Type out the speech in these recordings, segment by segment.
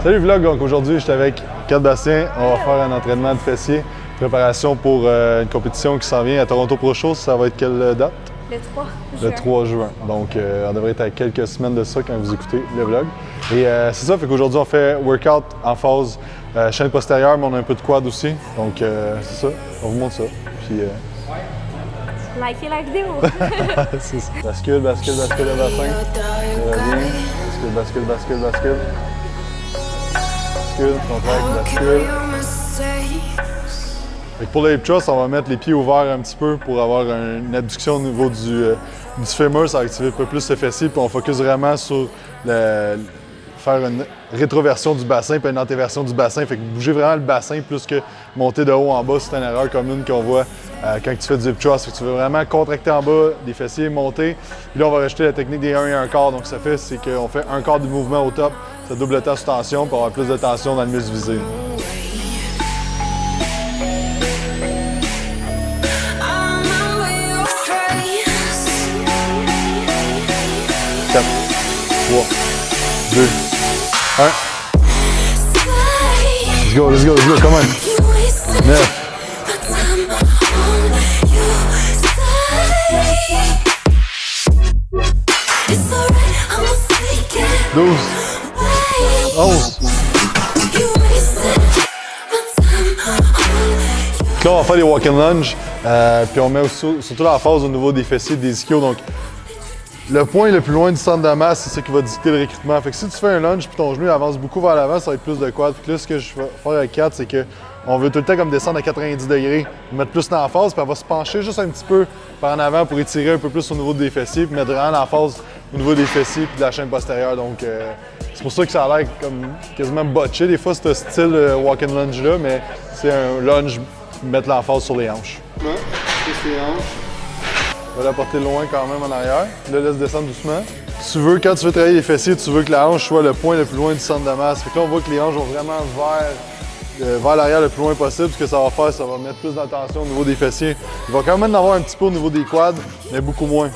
Salut Vlog, donc aujourd'hui je suis avec Kat Bastien, on va faire un entraînement de fessiers, préparation pour une compétition qui s'en vient à Toronto Pro Show, ça va être quelle date? Le 3 juin. Le 3 juin, donc on devrait être à quelques semaines de ça quand vous écoutez le vlog. Et c'est ça, fait qu'aujourd'hui on fait workout en phase chaîne postérieure, mais on a un peu de quad aussi, donc c'est ça, on vous montre ça. Puis, Likez la vidéo! c'est ça. Bascule, bascule, bascule le bassin, ça va bien, bascule, bascule, bascule, bascule. Contract, bascule. Pour les hip thrusts, on va mettre les pieds ouverts un petit peu pour avoir une abduction au niveau du fémur, ça va activer un peu plus le fessier, puis on focus vraiment sur faire une rétroversion du bassin puis une antéversion du bassin. Fait que bouger vraiment le bassin plus que monter de haut en bas, c'est une erreur commune qu'on voit quand tu fais du hip thrust. Fait que tu veux vraiment contracter en bas, les fessiers, monter. Puis là, on va rajouter la technique des 1 et 1 quart. Donc, ça fait, c'est qu'on fait un quart du mouvement au top, ça double le temps sous tension pour avoir plus de tension dans le muscle visé. 4, 3, 2, 1. Let's go, let's go, let's go, come on. 9. 12. 11. Là, on va faire des walk and lunge, puis on met aussi, surtout la phase au niveau des fessiers, des ischios. Donc, le point le plus loin du centre de masse, c'est ce qui va dicter le recrutement. Fait que si tu fais un lunge puis ton genou avance beaucoup vers l'avant, ça va être plus de quad. Puis là, ce que je vais faire avec Kat, c'est qu'on veut tout le temps comme descendre à 90 degrés, mettre plus dans la phase, puis elle va se pencher juste un petit peu par en avant pour étirer un peu plus au niveau des fessiers, puis mettre vraiment la phase au niveau des fessiers puis de la chaîne postérieure. Donc, c'est pour ça que ça a l'air comme quasiment botché des fois, ce style walk and lunge là, mais c'est un lunge, mettre l'emphase sur les hanches. Ouais, c'est les hanches. On va la porter loin quand même en arrière. Là, laisse descendre doucement. Quand tu veux travailler les fessiers, tu veux que la hanche soit le point le plus loin du centre de masse. Fait que là, on voit que les hanches vont vraiment vers l'arrière le plus loin possible. Ce que ça va faire, ça va mettre plus d'attention au niveau des fessiers. Il va quand même en avoir un petit peu au niveau des quads, mais beaucoup moins.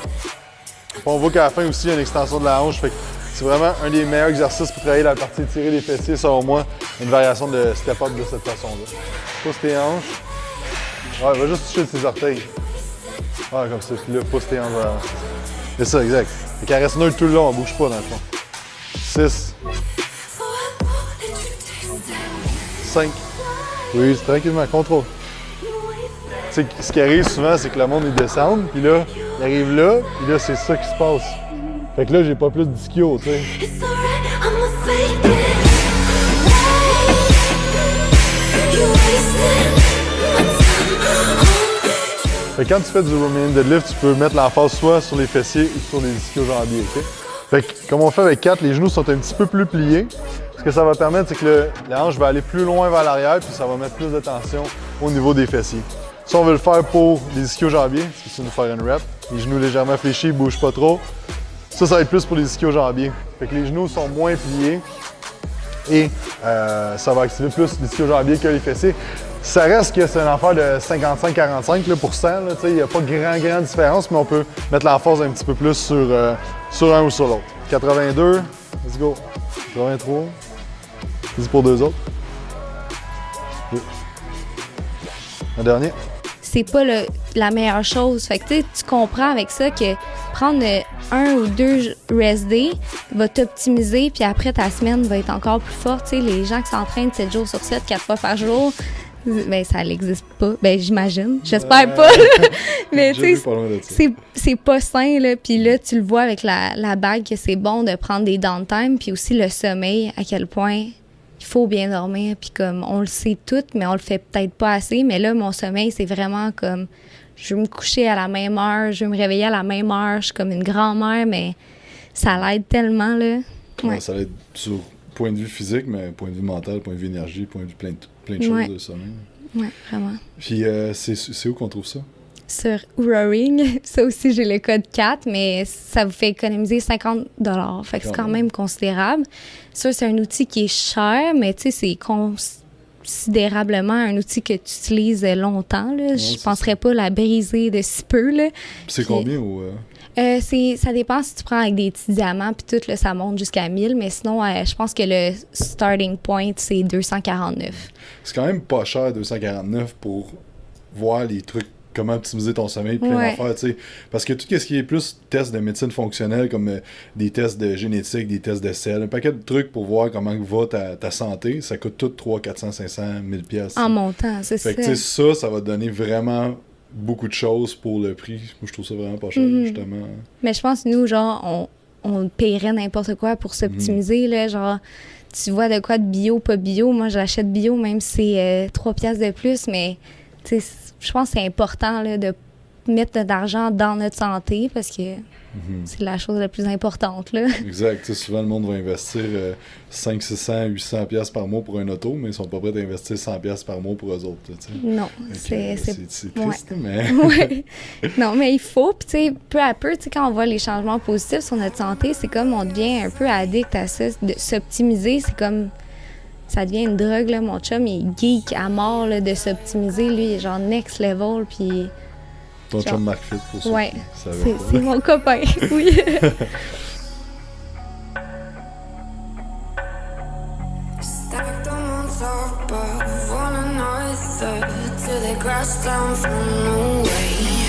Puis on voit qu'à la fin aussi, il y a une extension de la hanche. Fait que c'est vraiment un des meilleurs exercices pour travailler la partie tirée des fessiers, selon moi. Une variation de step-up de cette façon-là. Pousse tes hanches. Ouais, va juste toucher ses orteils. Ouais, comme ça. Puis là, pousse tes hanches. C'est ça, exact. Fait qu'elle reste neutre tout le long, elle bouge pas dans le fond. 6. 5. Oui, c'est tranquillement, contrôle. Tu sais, ce qui arrive souvent, c'est que le monde, il descend, puis là, il arrive là, puis là, c'est ça qui se passe. Fait que là, j'ai pas plus d'ischio, tu sais. Fait que quand tu fais du Romanian deadlift, tu peux mettre l'emphase soit sur les fessiers ou sur les ischio-jambiers, OK? Fait que comme on fait avec Kat, les genoux sont un petit peu plus pliés. Ce que ça va permettre, c'est que la hanche va aller plus loin vers l'arrière, puis ça va mettre plus de tension au niveau des fessiers. Si on veut le faire pour les ischio-jambiers, c'est nous faire une rep. Les genoux légèrement fléchis, ils bougent pas trop. Ça va être plus pour les ischio-jambiers. Fait que les genoux sont moins pliés et ça va activer plus les ischio-jambiers que les fessiers. Ça reste que c'est une affaire de 55-45 %. Il n'y a pas grande différence, mais on peut mettre l'emphase un petit peu plus sur un ou sur l'autre. 82, let's go. 83, vas-y pour deux autres. Un dernier. C'est pas la meilleure chose. Fait que tu comprends avec ça que prendre un ou deux rest days va t'optimiser, puis après ta semaine va être encore plus forte. T'sais, les gens qui s'entraînent 7 jours sur 7, 4 fois par jour, ben ça n'existe pas. Ben j'imagine. J'espère pas. Mais tu sais, c'est pas sain, là. Puis là, tu le vois avec la bague que c'est bon de prendre des downtime, puis aussi le sommeil, à quel point il faut bien dormir. Puis comme, on le sait tout, mais on le fait peut-être pas assez. Mais là, mon sommeil, c'est vraiment comme, je veux me coucher à la même heure, je veux me réveiller à la même heure. Je suis comme une grand-mère, mais ça l'aide tellement, là. Ouais. Ça l'aide sur point de vue physique, mais point de vue mental, point de vue énergie, point de vue plein de choses de sommeil. Oui, vraiment. Puis c'est où qu'on trouve ça? Sur Roaring. Ça aussi, j'ai le code 4, mais ça vous fait économiser 50 $. Fait que c'est quand même considérable. Ça, c'est un outil qui est cher, mais tu sais, c'est considérablement un outil que tu utilises longtemps. Là. Je penserais pas la briser de si peu. Là. C'est combien au... Ça dépend si tu prends avec des petits diamants, puis tout, là, ça monte jusqu'à 1000, mais sinon, je pense que le starting point, c'est 249. C'est quand même pas cher, 249, pour voir les trucs, comment optimiser ton sommeil, plein d'affaires, tu sais. Parce que tout ce qui est plus tests de médecine fonctionnelle, comme des tests de génétique, des tests de sel, un paquet de trucs pour voir comment va ta santé, ça coûte tout 300, 400, 500, 1000 pièces. En montant, c'est ça. Fait que tu sais, ça va te donner vraiment beaucoup de choses pour le prix. Moi, je trouve ça vraiment pas cher, justement. Mais je pense que nous, genre, on paierait n'importe quoi pour s'optimiser, là, genre, tu vois de quoi de bio, pas bio. Moi, j'achète bio, même si c'est 3 piastres de plus, mais, tu sais, je pense que c'est important, là, de mettre de l'argent dans notre santé, parce que c'est la chose la plus importante, là. Exact. Tu sais, souvent, le monde va investir 500, 600, 800 pièces par mois pour un auto, mais ils sont pas prêts d'investir 100 pièces par mois pour eux autres, tu sais. Non, c'est triste, mais... Ouais. Non, mais il faut, puis tu sais, peu à peu, tu sais, quand on voit les changements positifs sur notre santé, c'est comme on devient un peu addict à ça, de s'optimiser, c'est comme... Ça devient une drogue, là. Mon chum, il est geek à mort, là, de s'optimiser. Lui, il est genre next level, puis... Ton chum Marc Fit, pour ça. Ouais, c'est mon copain, oui. Stack them on top of one another till they crash down from the way.